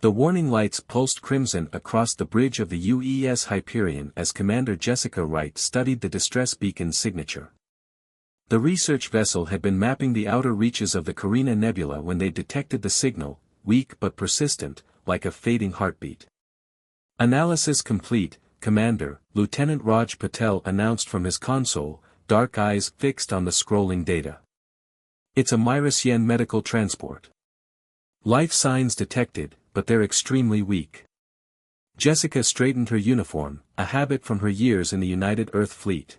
The warning lights pulsed crimson across the bridge of the UES Hyperion as Commander Jessica Wright studied the distress beacon's signature. The research vessel had been mapping the outer reaches of the Carina Nebula when they detected the signal, weak but persistent, like a fading heartbeat. "Analysis complete, Commander," Lieutenant Raj Patel announced from his console, dark eyes fixed on the scrolling data. "It's a Myrisien medical transport. Life signs detected, but they're extremely weak." Jessica straightened her uniform, a habit from her years in the United Earth Fleet.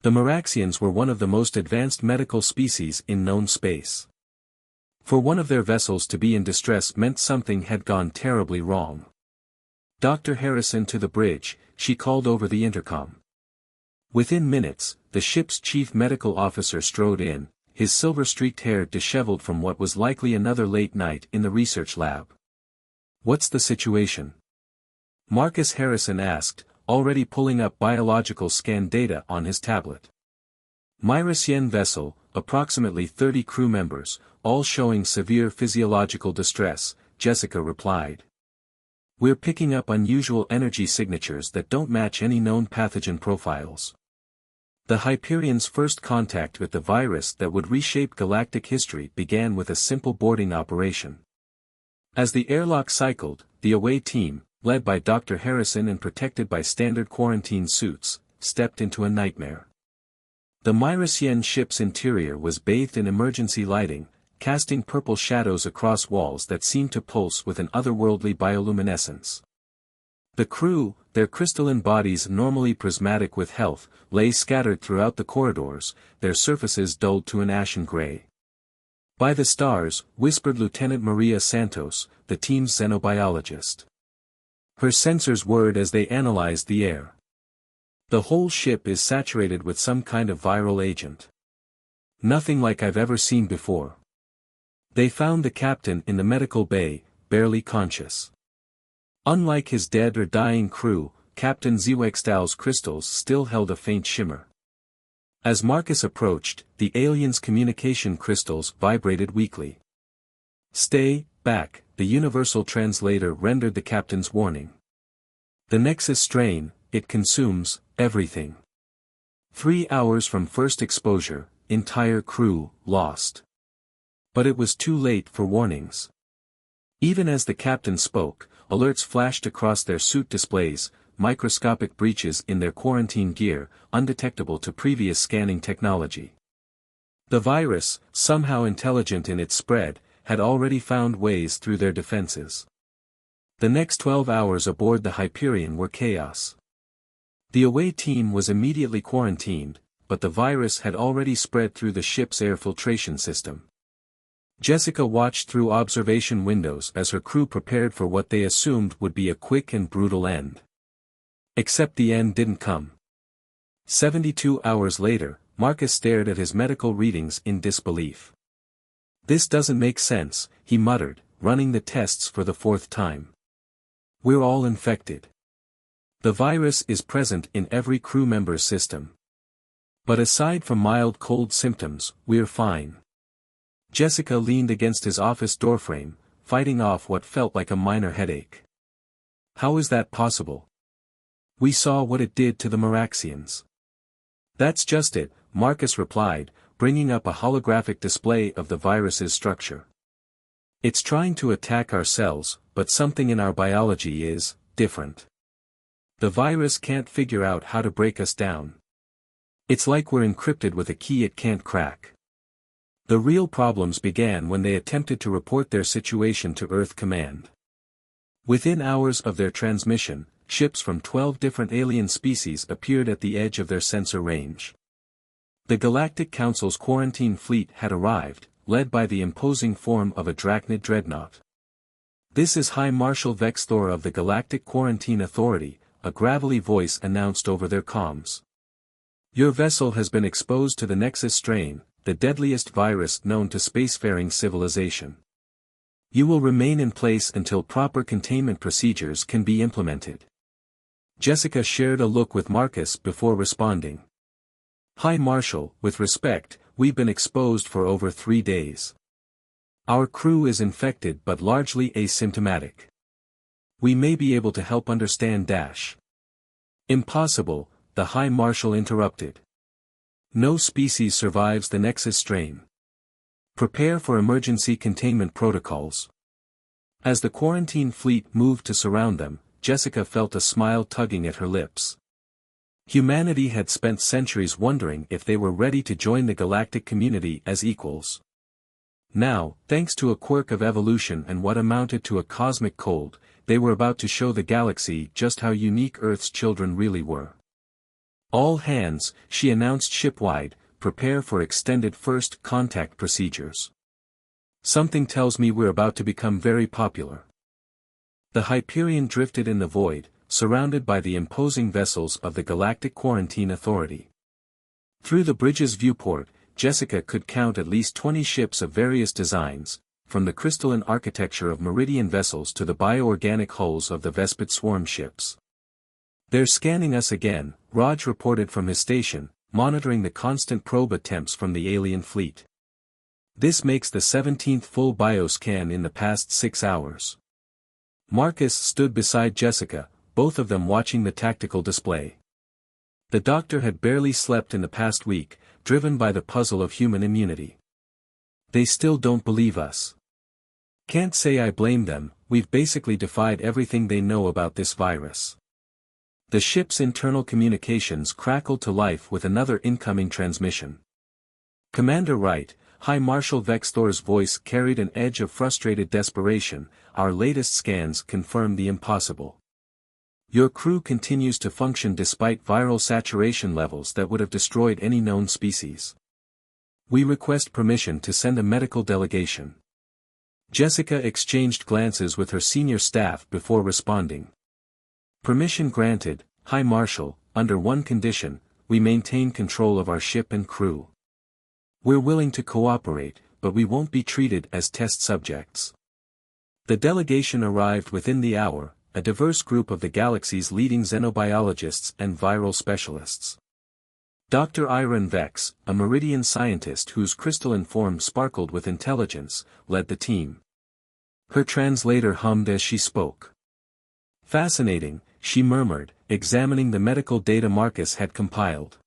The Meraxians were one of the most advanced medical species in known space. For one of their vessels to be in distress meant something had gone terribly wrong. "Dr. Harrison to the bridge," she called over the intercom. Within minutes, the ship's chief medical officer strode in, his silver-streaked hair disheveled from what was likely another late night in the research lab. "What's the situation?" Marcus Harrison asked, already pulling up biological scan data on his tablet. "Myrisien vessel, approximately 30 crew members, all showing severe physiological distress," Jessica replied. "We're picking up unusual energy signatures that don't match any known pathogen profiles." The Hyperion's first contact with the virus that would reshape galactic history began with a simple boarding operation. As the airlock cycled, the away team, led by Dr. Harrison and protected by standard quarantine suits, stepped into a nightmare. The Myrisien ship's interior was bathed in emergency lighting, casting purple shadows across walls that seemed to pulse with an otherworldly bioluminescence. The crew, their crystalline bodies normally prismatic with health, lay scattered throughout the corridors, their surfaces dulled to an ashen gray. "By the stars," whispered Lieutenant Maria Santos, the team's xenobiologist. Her sensors whirred as they analyzed the air. "The whole ship is saturated with some kind of viral agent. Nothing like I've ever seen before." They found the captain in the medical bay, barely conscious. Unlike his dead or dying crew, Captain Zewextal's crystals still held a faint shimmer. As Marcus approached, the alien's communication crystals vibrated weakly. "Stay back," the universal translator rendered the captain's warning. "The Nexus strain, it consumes everything. 3 hours from first exposure, entire crew lost." But it was too late for warnings. Even as the captain spoke, alerts flashed across their suit displays, microscopic breaches in their quarantine gear, undetectable to previous scanning technology. The virus, somehow intelligent in its spread, had already found ways through their defenses. The next 12 hours aboard the Hyperion were chaos. The away team was immediately quarantined, but the virus had already spread through the ship's air filtration system. Jessica watched through observation windows as her crew prepared for what they assumed would be a quick and brutal end. Except the end didn't come. 72 hours later, Marcus stared at his medical readings in disbelief. "This doesn't make sense," he muttered, running the tests for the 4th time. "We're all infected. The virus is present in every crew member's system. But aside from mild cold symptoms, we're fine." Jessica leaned against his office doorframe, fighting off what felt like a minor headache. "How is that possible? We saw what it did to the Meraxians." "That's just it," Marcus replied, bringing up a holographic display of the virus's structure. "It's trying to attack our cells, but something in our biology is different. The virus can't figure out how to break us down. It's like we're encrypted with a key it can't crack." The real problems began when they attempted to report their situation to Earth Command. Within hours of their transmission, ships from 12 different alien species appeared at the edge of their sensor range. The Galactic Council's quarantine fleet had arrived, led by the imposing form of a Drachnid dreadnought. "This is High Marshal Vexthor of the Galactic Quarantine Authority," a gravelly voice announced over their comms. "Your vessel has been exposed to the Nexus strain, the deadliest virus known to spacefaring civilization. You will remain in place until proper containment procedures can be implemented." Jessica shared a look with Marcus before responding. "High Marshal, with respect, we've been exposed for over 3 days. Our crew is infected but largely asymptomatic. We may be able to help understand Dash. Impossible, the High Marshal interrupted. No species survives the Nexus strain. Prepare for emergency containment protocols. As the quarantine fleet moved to surround them, Jessica felt a smile tugging at her lips. Humanity had spent centuries wondering if they were ready to join the galactic community as equals. Now, thanks to a quirk of evolution and what amounted to a cosmic cold, they were about to show the galaxy just how unique Earth's children really were. All hands, she announced shipwide, prepare for extended first contact procedures. Something tells me we're about to become very popular. The Hyperion drifted in the void, surrounded by the imposing vessels of the Galactic Quarantine Authority. Through the bridge's viewport, Jessica could count at least 20 ships of various designs, from the crystalline architecture of Meridian vessels to the bioorganic hulls of the Vespid swarm ships. "They're scanning us again," Raj reported from his station, monitoring the constant probe attempts from the alien fleet. This makes the 17th full bioscan in the past 6 hours. Marcus stood beside Jessica, both of them watching the tactical display. The doctor had barely slept in the past week, driven by the puzzle of human immunity. "They still don't believe us. Can't say I blame them, we've basically defied everything they know about this virus." The ship's internal communications crackled to life with another incoming transmission. "Commander Wright," High Marshal Vexthor's voice carried an edge of frustrated desperation, "our latest scans confirm the impossible. Your crew continues to function despite viral saturation levels that would have destroyed any known species. We request permission to send a medical delegation." Jessica exchanged glances with her senior staff before responding. "Permission granted, High Marshal, under one condition: we maintain control of our ship and crew. We're willing to cooperate, but we won't be treated as test subjects." The delegation arrived within the hour, a diverse group of the galaxy's leading xenobiologists and viral specialists. Dr. Iron Vex, a Meridian scientist whose crystalline form sparkled with intelligence, led the team. Her translator hummed as she spoke. "Fascinating," she murmured, examining the medical data Marcus had compiled.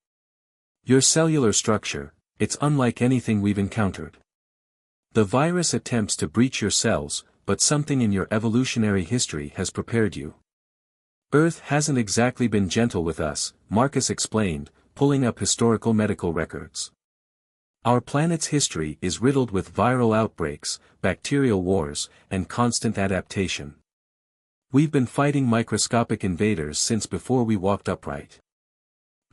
"Your cellular structure, it's unlike anything we've encountered. The virus attempts to breach your cells, but something in your evolutionary history has prepared you." "Earth hasn't exactly been gentle with us," Marcus explained, pulling up historical medical records. "Our planet's history is riddled with viral outbreaks, bacterial wars, and constant adaptation. We've been fighting microscopic invaders since before we walked upright."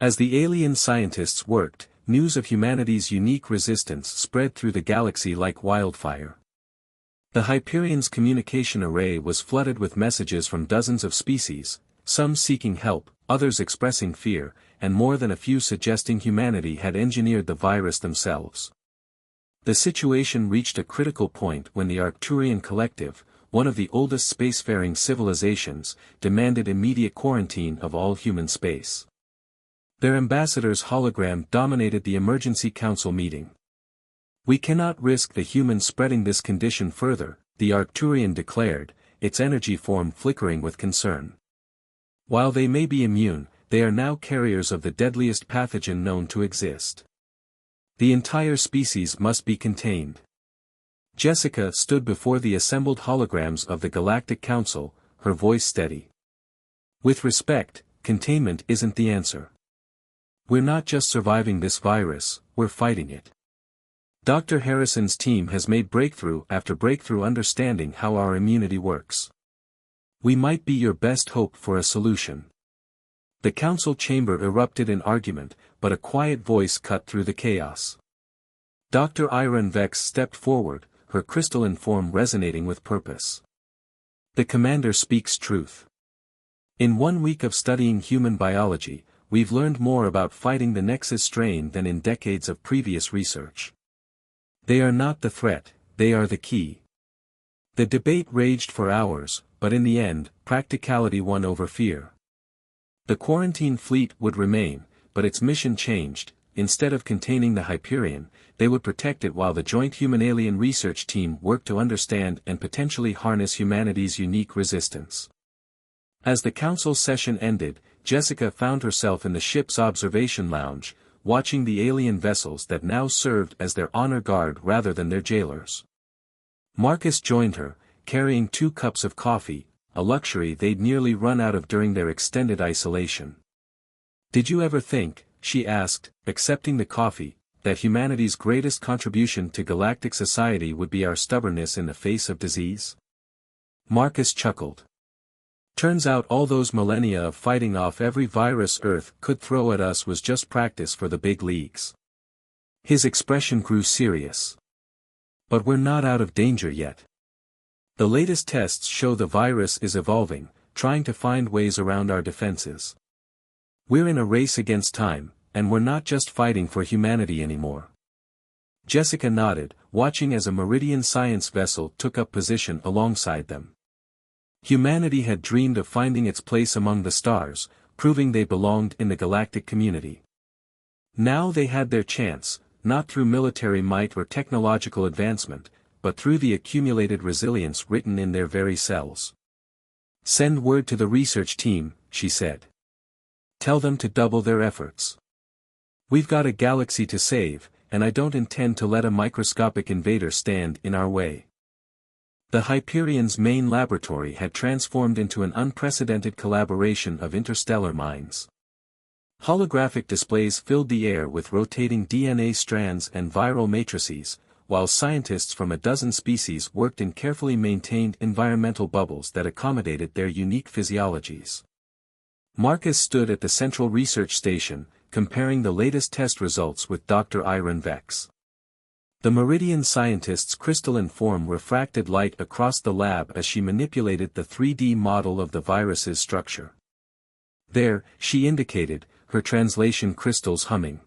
As the alien scientists worked, news of humanity's unique resistance spread through the galaxy like wildfire. The Hyperion's communication array was flooded with messages from dozens of species, some seeking help, others expressing fear, and more than a few suggesting humanity had engineered the virus themselves. The situation reached a critical point when the Arcturian Collective, one of the oldest spacefaring civilizations, demanded immediate quarantine of all human space. Their ambassador's hologram dominated the emergency council meeting. "We cannot risk the humans spreading this condition further," the Arcturian declared, its energy form flickering with concern. "While they may be immune, they are now carriers of the deadliest pathogen known to exist. The entire species must be contained." Jessica stood before the assembled holograms of the Galactic Council, her voice steady. "With respect, containment isn't the answer. We're not just surviving this virus, we're fighting it. Dr. Harrison's team has made breakthrough after breakthrough understanding how our immunity works. We might be your best hope for a solution." The council chamber erupted in argument, but a quiet voice cut through the chaos. Dr. Iron Vex stepped forward, her crystalline form resonating with purpose. "The commander speaks truth. In 1 week of studying human biology, we've learned more about fighting the Nexus strain than in decades of previous research. They are not the threat, they are the key." The debate raged for hours, but in the end, practicality won over fear. The quarantine fleet would remain, but its mission changed, instead of containing the Hyperion, they would protect it while the joint human-alien research team worked to understand and potentially harness humanity's unique resistance. As the council session ended, Jessica found herself in the ship's observation lounge, watching the alien vessels that now served as their honor guard rather than their jailers. Marcus joined her, carrying 2 cups of coffee, a luxury they'd nearly run out of during their extended isolation. "Did you ever think," she asked, accepting the coffee, "that humanity's greatest contribution to galactic society would be our stubbornness in the face of disease?" Marcus chuckled. "Turns out all those millennia of fighting off every virus Earth could throw at us was just practice for the big leagues." His expression grew serious. "But we're not out of danger yet. The latest tests show the virus is evolving, trying to find ways around our defenses. We're in a race against time, and we're not just fighting for humanity anymore." Jessica nodded, watching as a Meridian science vessel took up position alongside them. Humanity had dreamed of finding its place among the stars, proving they belonged in the galactic community. Now they had their chance, not through military might or technological advancement, but through the accumulated resilience written in their very cells. "Send word to the research team," she said. "Tell them to double their efforts. We've got a galaxy to save, and I don't intend to let a microscopic invader stand in our way." The Hyperion's main laboratory had transformed into an unprecedented collaboration of interstellar minds. Holographic displays filled the air with rotating DNA strands and viral matrices, while scientists from a dozen species worked in carefully maintained environmental bubbles that accommodated their unique physiologies. Marcus stood at the central research station, comparing the latest test results with Dr. Iron Vex. The Meridian scientist's crystalline form refracted light across the lab as she manipulated the 3D model of the virus's structure. "There," she indicated, her translation crystals humming.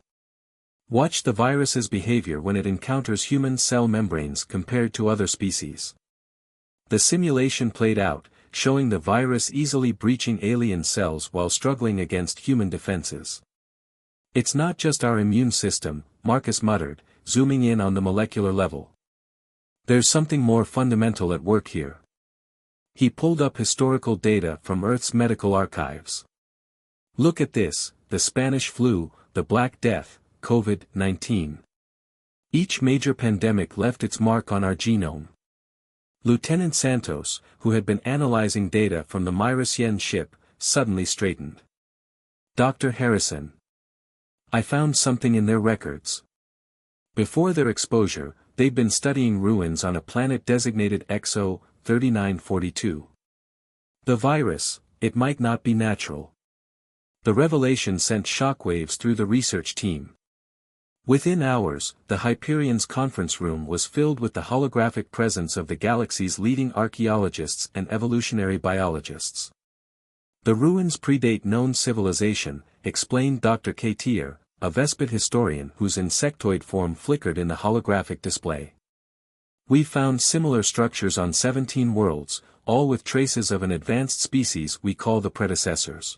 "Watch the virus's behavior when it encounters human cell membranes compared to other species." The simulation played out, showing the virus easily breaching alien cells while struggling against human defenses. "It's not just our immune system," Marcus muttered, zooming in on the molecular level. "There's something more fundamental at work here." He pulled up historical data from Earth's medical archives. "Look at this, the Spanish flu, the Black Death, COVID-19. Each major pandemic left its mark on our genome." Lieutenant Santos, who had been analyzing data from the Myricien ship, suddenly straightened. "Dr. Harrison. I found something in their records. Before their exposure, they'd been studying ruins on a planet designated XO 3942. The virus, it might not be natural." The revelation sent shockwaves through the research team. Within hours, the Hyperion's conference room was filled with the holographic presence of the galaxy's leading archaeologists and evolutionary biologists. "The ruins predate known civilization," explained Dr. Katier, a Vespid historian whose insectoid form flickered in the holographic display. "We've found similar structures on 17 worlds, all with traces of an advanced species we call the predecessors."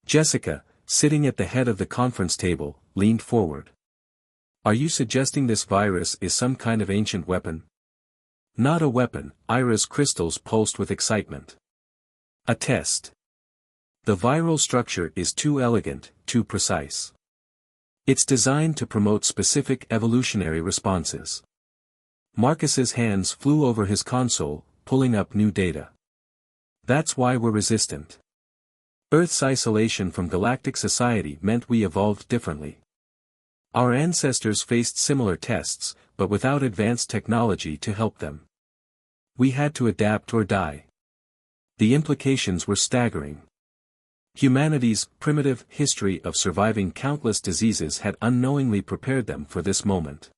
Jessica, sitting at the head of the conference table, leaned forward. "Are you suggesting this virus is some kind of ancient weapon?" "Not a weapon," Ira's crystals pulsed with excitement. "A test. The viral structure is too elegant, too precise. It's designed to promote specific evolutionary responses." Marcus's hands flew over his console, pulling up new data. "That's why we're resistant. Earth's isolation from galactic society meant we evolved differently. Our ancestors faced similar tests, but without advanced technology to help them. We had to adapt or die." The implications were staggering. Humanity's primitive history of surviving countless diseases had unknowingly prepared them for this moment.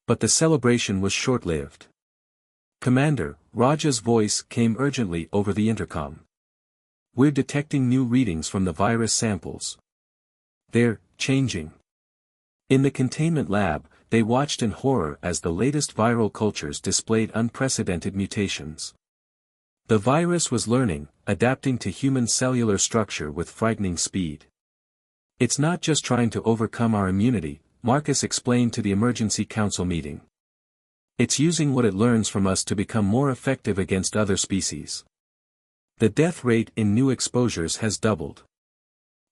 But the celebration was short-lived. "Commander," Raja's voice came urgently over the intercom. "We're detecting new readings from the virus samples. They're changing." In the containment lab, they watched in horror as the latest viral cultures displayed unprecedented mutations. The virus was learning, adapting to human cellular structure with frightening speed. It's not just trying to overcome our immunity, Marcus explained to the emergency council meeting. It's using what it learns from us to become more effective against other species. The death rate in new exposures has doubled.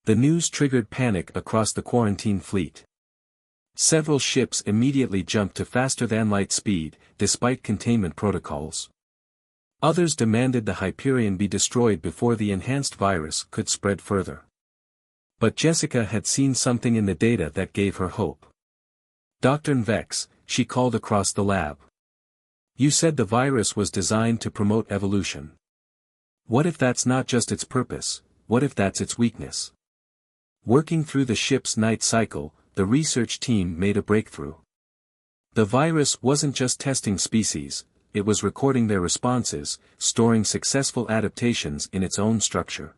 The news triggered panic across the quarantine fleet. Several ships immediately jumped to faster-than-light speed, despite containment protocols. Others demanded the Hyperion be destroyed before the enhanced virus could spread further. But Jessica had seen something in the data that gave her hope. "Dr. Vex," she called across the lab. "You said the virus was designed to promote evolution. What if that's not just its purpose, what if that's its weakness?" Working through the ship's night cycle, the research team made a breakthrough. The virus wasn't just testing species, it was recording their responses, storing successful adaptations in its own structure.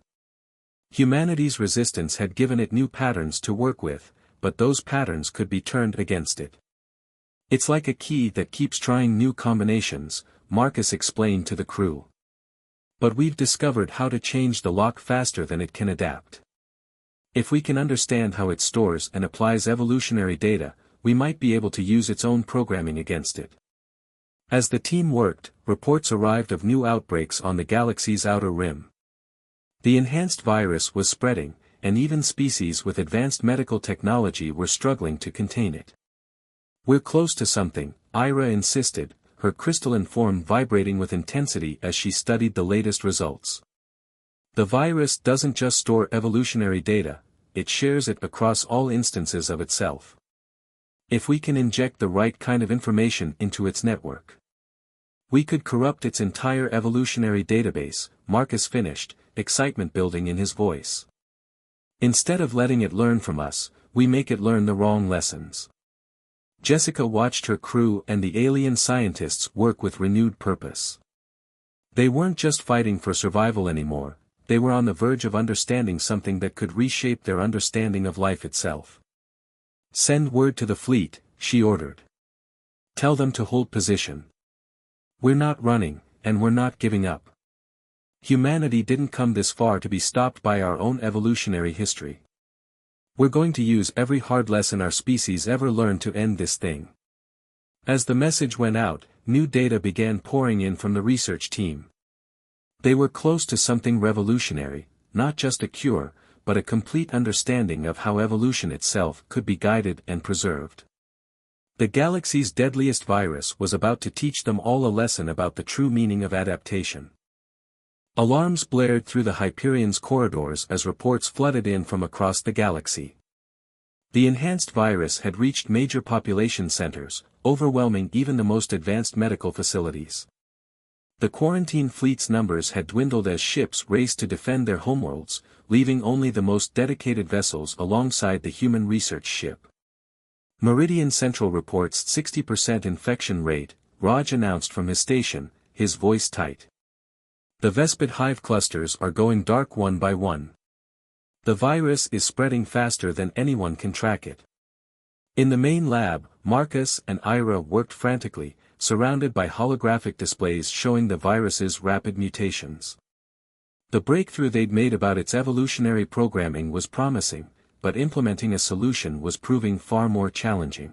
Humanity's resistance had given it new patterns to work with, but those patterns could be turned against it. "It's like a key that keeps trying new combinations," Marcus explained to the crew. "But we've discovered how to change the lock faster than it can adapt. If we can understand how it stores and applies evolutionary data, we might be able to use its own programming against it." As the team worked, reports arrived of new outbreaks on the galaxy's outer rim. The enhanced virus was spreading, and even species with advanced medical technology were struggling to contain it. "We're close to something," Ira insisted, her crystalline form vibrating with intensity as she studied the latest results. "The virus doesn't just store evolutionary data, it shares it across all instances of itself. If we can inject the right kind of information into its network, we could corrupt its entire evolutionary database," Marcus finished, excitement building in his voice. "Instead of letting it learn from us, we make it learn the wrong lessons." Jessica watched her crew and the alien scientists work with renewed purpose. They weren't just fighting for survival anymore, they were on the verge of understanding something that could reshape their understanding of life itself. "Send word to the fleet," she ordered. "Tell them to hold position. We're not running, and we're not giving up. Humanity didn't come this far to be stopped by our own evolutionary history. We're going to use every hard lesson our species ever learned to end this thing." As the message went out, new data began pouring in from the research team. They were close to something revolutionary, not just a cure, but a complete understanding of how evolution itself could be guided and preserved. The galaxy's deadliest virus was about to teach them all a lesson about the true meaning of adaptation. Alarms blared through the Hyperion's corridors as reports flooded in from across the galaxy. The enhanced virus had reached major population centers, overwhelming even the most advanced medical facilities. The quarantine fleet's numbers had dwindled as ships raced to defend their homeworlds, leaving only the most dedicated vessels alongside the human research ship. "Meridian Central reports 60% infection rate," Raj announced from his station, his voice tight. "The Vespid hive clusters are going dark one by one. The virus is spreading faster than anyone can track it." In the main lab, Marcus and Ira worked frantically, surrounded by holographic displays showing the virus's rapid mutations. The breakthrough they'd made about its evolutionary programming was promising, but implementing a solution was proving far more challenging.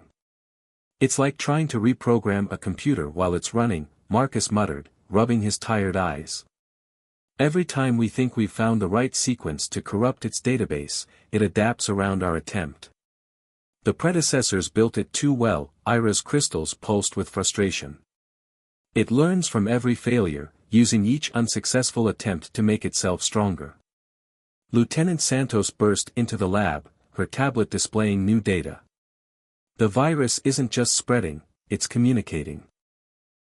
"It's like trying to reprogram a computer while it's running," Marcus muttered, rubbing his tired eyes. "Every time we think we've found the right sequence to corrupt its database, it adapts around our attempt. The predecessors built it too well," Ira's crystals pulsed with frustration. "It learns from every failure, using each unsuccessful attempt to make itself stronger." Lieutenant Santos burst into the lab, her tablet displaying new data. "The virus isn't just spreading, it's communicating.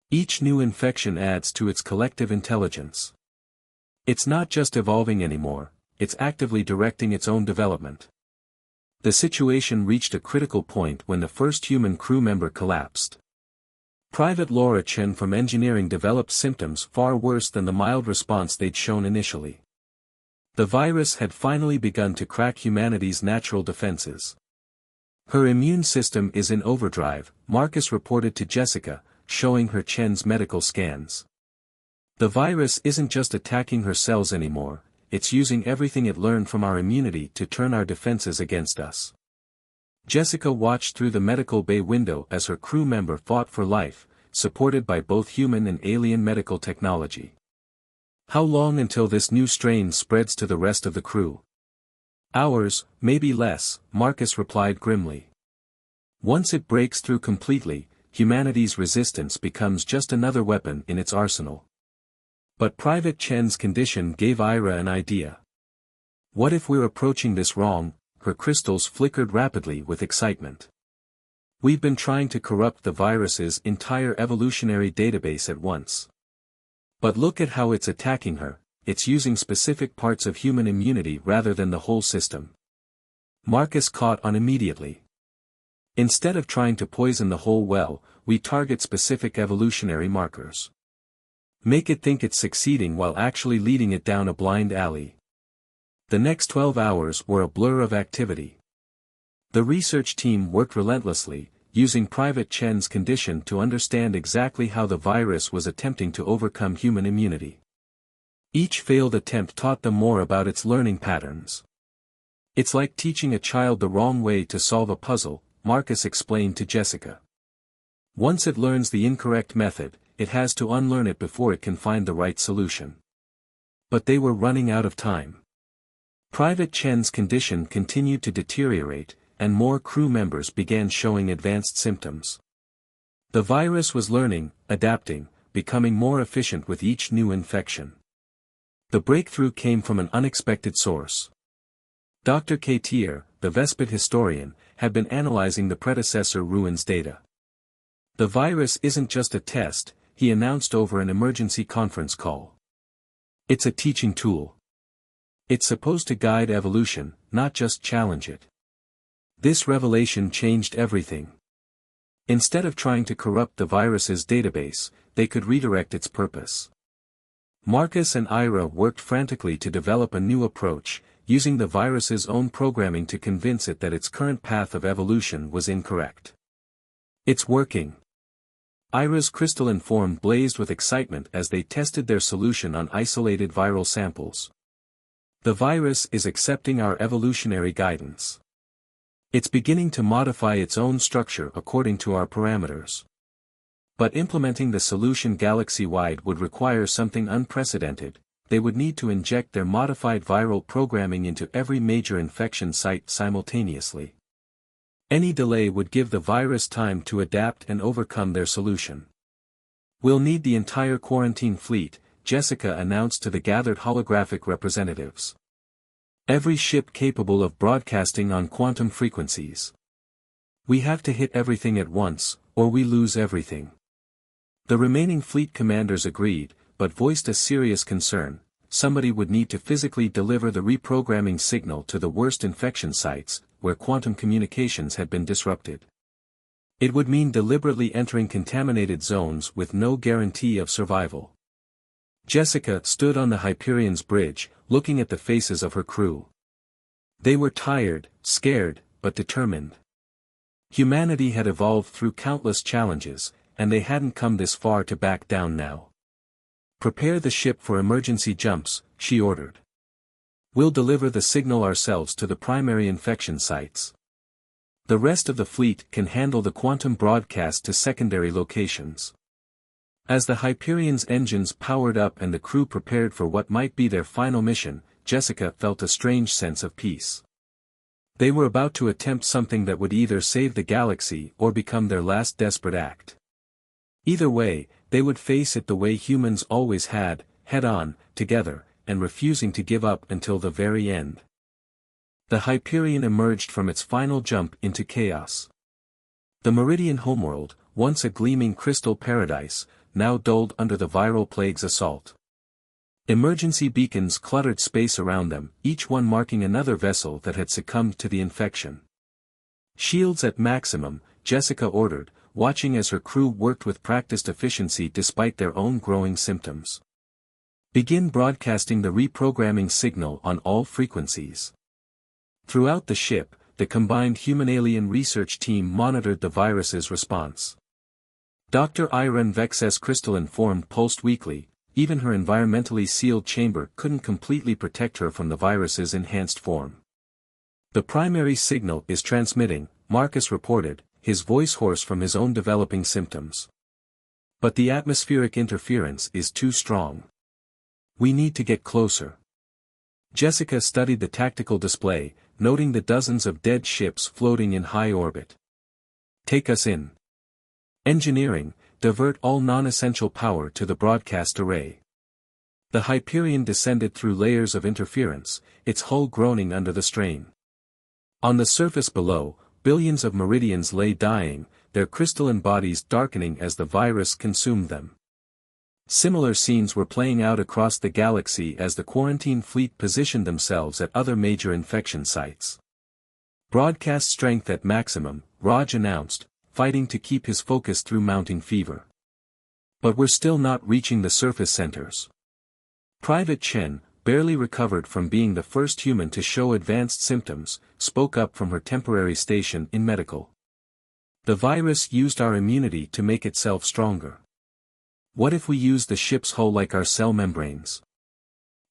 Each new infection adds to its collective intelligence. It's not just evolving anymore, it's actively directing its own development." The situation reached a critical point when the first human crew member collapsed. Private Laura Chen from engineering developed symptoms far worse than the mild response they'd shown initially. The virus had finally begun to crack humanity's natural defenses. "Her immune system is in overdrive," Marcus reported to Jessica, showing her Chen's medical scans. "The virus isn't just attacking her cells anymore, it's using everything it learned from our immunity to turn our defenses against us. Jessica watched through the medical bay window as her crew member fought for life, supported by both human and alien medical technology. How long until this new strain spreads to the rest of the crew? Hours, maybe less, Marcus replied grimly. Once it breaks through completely, humanity's resistance becomes just another weapon in its arsenal. But Private Chen's condition gave Ira an idea. What if we're approaching this wrong? Her crystals flickered rapidly with excitement. We've been trying to corrupt the virus's entire evolutionary database at once. But look at how it's attacking her, it's using specific parts of human immunity rather than the whole system. Marcus caught on immediately. Instead of trying to poison the whole well, we target specific evolutionary markers. Make it think it's succeeding while actually leading it down a blind alley. The next 12 hours were a blur of activity. The research team worked relentlessly, using Private Chen's condition to understand exactly how the virus was attempting to overcome human immunity. Each failed attempt taught them more about its learning patterns. It's like teaching a child the wrong way to solve a puzzle, Marcus explained to Jessica. Once it learns the incorrect method, it has to unlearn it before it can find the right solution. But they were running out of time. Private Chen's condition continued to deteriorate, and more crew members began showing advanced symptoms. The virus was learning, adapting, becoming more efficient with each new infection. The breakthrough came from an unexpected source. Dr. Katir, the Vespid historian, had been analyzing the predecessor ruins data. The virus isn't just a test, he announced over an emergency conference call. It's a teaching tool. It's supposed to guide evolution, not just challenge it. This revelation changed everything. Instead of trying to corrupt the virus's database, they could redirect its purpose. Marcus and Ira worked frantically to develop a new approach, using the virus's own programming to convince it that its current path of evolution was incorrect. It's working. Ira's crystalline form blazed with excitement as they tested their solution on isolated viral samples. The virus is accepting our evolutionary guidance. It's beginning to modify its own structure according to our parameters. But implementing the solution galaxy-wide would require something unprecedented. They would need to inject their modified viral programming into every major infection site simultaneously. Any delay would give the virus time to adapt and overcome their solution. We'll need the entire quarantine fleet, Jessica announced to the gathered holographic representatives. Every ship capable of broadcasting on quantum frequencies. We have to hit everything at once, or we lose everything. The remaining fleet commanders agreed, but voiced a serious concern. Somebody would need to physically deliver the reprogramming signal to the worst infection sites, where quantum communications had been disrupted. It would mean deliberately entering contaminated zones with no guarantee of survival. Jessica stood on the Hyperion's bridge, looking at the faces of her crew. They were tired, scared, but determined. Humanity had evolved through countless challenges, and they hadn't come this far to back down now. Prepare the ship for emergency jumps, she ordered. We'll deliver the signal ourselves to the primary infection sites. The rest of the fleet can handle the quantum broadcast to secondary locations. As the Hyperion's engines powered up and the crew prepared for what might be their final mission, Jessica felt a strange sense of peace. They were about to attempt something that would either save the galaxy or become their last desperate act. Either way, they would face it the way humans always had, head-on, together, and refusing to give up until the very end. The Hyperion emerged from its final jump into chaos. The Meridian homeworld, once a gleaming crystal paradise, now dulled under the viral plague's assault. Emergency beacons cluttered space around them, each one marking another vessel that had succumbed to the infection. Shields at maximum, Jessica ordered, watching as her crew worked with practiced efficiency despite their own growing symptoms. Begin broadcasting the reprogramming signal on all frequencies. Throughout the ship, the combined human-alien research team monitored the virus's response. Dr. Iron Vex's crystalline form pulsed weakly, even her environmentally sealed chamber couldn't completely protect her from the virus's enhanced form. The primary signal is transmitting, Marcus reported, his voice hoarse from his own developing symptoms. But the atmospheric interference is too strong. We need to get closer. Jessica studied the tactical display, noting the dozens of dead ships floating in high orbit. Take us in. Engineering, divert all non-essential power to the broadcast array. The Hyperion descended through layers of interference, its hull groaning under the strain. On the surface below, billions of Meridians lay dying, their crystalline bodies darkening as the virus consumed them. Similar scenes were playing out across the galaxy as the quarantine fleet positioned themselves at other major infection sites. Broadcast strength at maximum, Raj announced, fighting to keep his focus through mounting fever. But we're still not reaching the surface centers. Private Chen, barely recovered from being the first human to show advanced symptoms, spoke up from her temporary station in medical. The virus used our immunity to make itself stronger. What if we use the ship's hull like our cell membranes?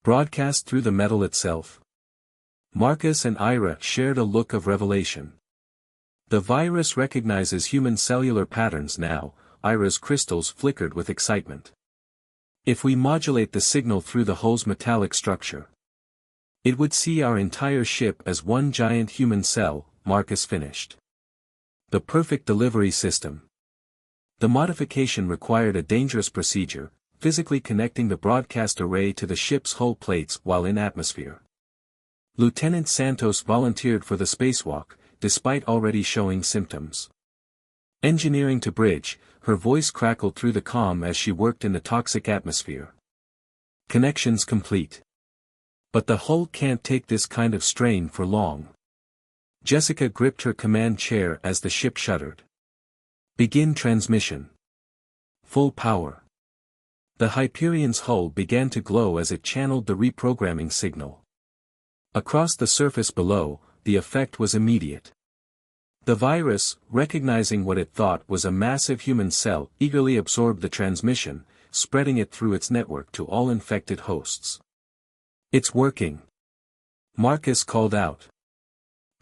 Broadcast through the metal itself? Marcus and Ira shared a look of revelation. The virus recognizes human cellular patterns now, Ira's crystals flickered with excitement. If we modulate the signal through the hull's metallic structure, it would see our entire ship as one giant human cell, Marcus finished. The perfect delivery system. The modification required a dangerous procedure, physically connecting the broadcast array to the ship's hull plates while in atmosphere. Lieutenant Santos volunteered for the spacewalk, despite already showing symptoms. Engineering to bridge, her voice crackled through the comm as she worked in the toxic atmosphere. Connections complete. But the hull can't take this kind of strain for long. Jessica gripped her command chair as the ship shuddered. Begin transmission. Full power. The Hyperion's hull began to glow as it channeled the reprogramming signal. Across the surface below, the effect was immediate. The virus, recognizing what it thought was a massive human cell, eagerly absorbed the transmission, spreading it through its network to all infected hosts. It's working. Marcus called out.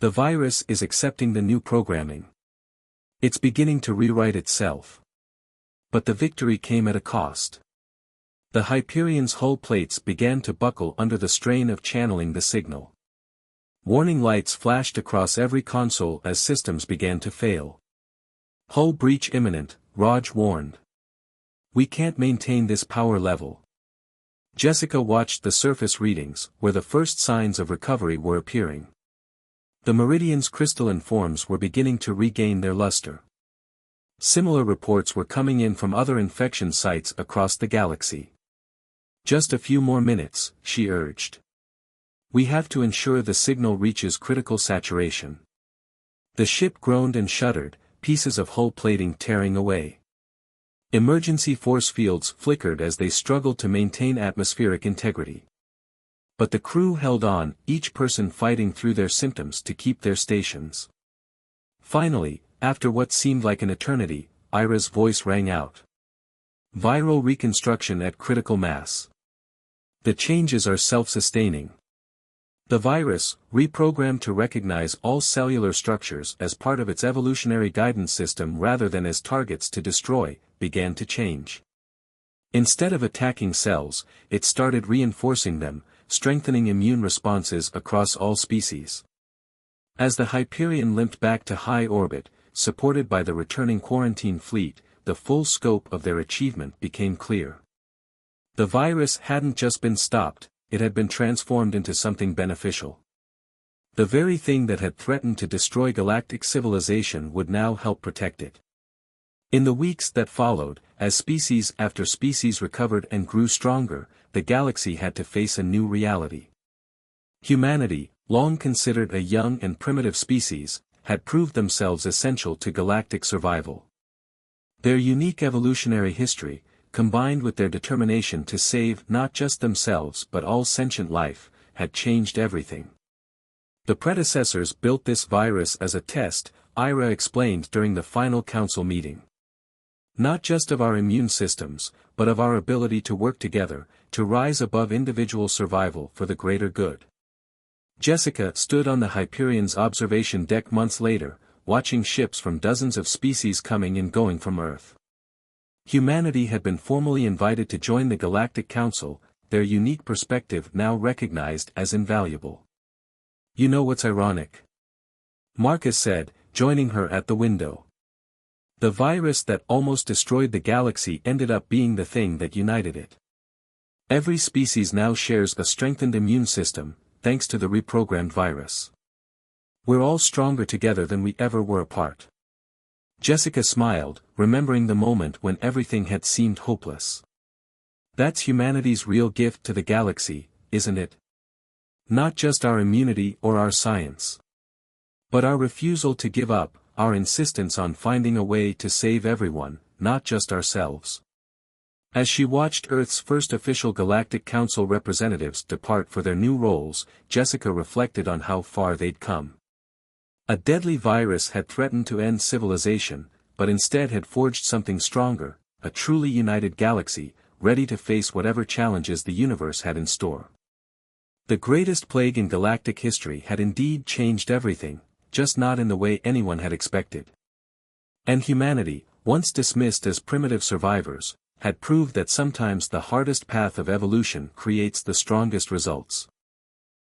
The virus is accepting the new programming. It's beginning to rewrite itself. But the victory came at a cost. The Hyperion's hull plates began to buckle under the strain of channeling the signal. Warning lights flashed across every console as systems began to fail. Hull breach imminent, Raj warned. We can't maintain this power level. Jessica watched the surface readings, where the first signs of recovery were appearing. The Meridian's crystalline forms were beginning to regain their luster. Similar reports were coming in from other infection sites across the galaxy. Just a few more minutes, she urged. We have to ensure the signal reaches critical saturation. The ship groaned and shuddered, pieces of hull plating tearing away. Emergency force fields flickered as they struggled to maintain atmospheric integrity. But the crew held on, each person fighting through their symptoms to keep their stations. Finally, after what seemed like an eternity, Ira's voice rang out. Viral reconstruction at critical mass. The changes are self-sustaining. The virus, reprogrammed to recognize all cellular structures as part of its evolutionary guidance system rather than as targets to destroy, began to change. Instead of attacking cells, it started reinforcing them, strengthening immune responses across all species. As the Hyperion limped back to high orbit, supported by the returning quarantine fleet, the full scope of their achievement became clear. The virus hadn't just been stopped, it had been transformed into something beneficial. The very thing that had threatened to destroy galactic civilization would now help protect it. In the weeks that followed, as species after species recovered and grew stronger, the galaxy had to face a new reality. Humanity, long considered a young and primitive species, had proved themselves essential to galactic survival. Their unique evolutionary history, combined with their determination to save not just themselves but all sentient life, had changed everything. The predecessors built this virus as a test, Ira explained during the final council meeting. Not just of our immune systems, but of our ability to work together, to rise above individual survival for the greater good. Jessica stood on the Hyperion's observation deck months later, watching ships from dozens of species coming and going from Earth. Humanity had been formally invited to join the Galactic Council, their unique perspective now recognized as invaluable. "You know what's ironic?" Marcus said, joining her at the window. "The virus that almost destroyed the galaxy ended up being the thing that united it. Every species now shares a strengthened immune system, thanks to the reprogrammed virus. We're all stronger together than we ever were apart." Jessica smiled, remembering the moment when everything had seemed hopeless. That's humanity's real gift to the galaxy, isn't it? Not just our immunity or our science, but our refusal to give up, our insistence on finding a way to save everyone, not just ourselves. As she watched Earth's first official Galactic Council representatives depart for their new roles, Jessica reflected on how far they'd come. A deadly virus had threatened to end civilization, but instead had forged something stronger, a truly united galaxy, ready to face whatever challenges the universe had in store. The greatest plague in galactic history had indeed changed everything, just not in the way anyone had expected. And humanity, once dismissed as primitive survivors, had proved that sometimes the hardest path of evolution creates the strongest results.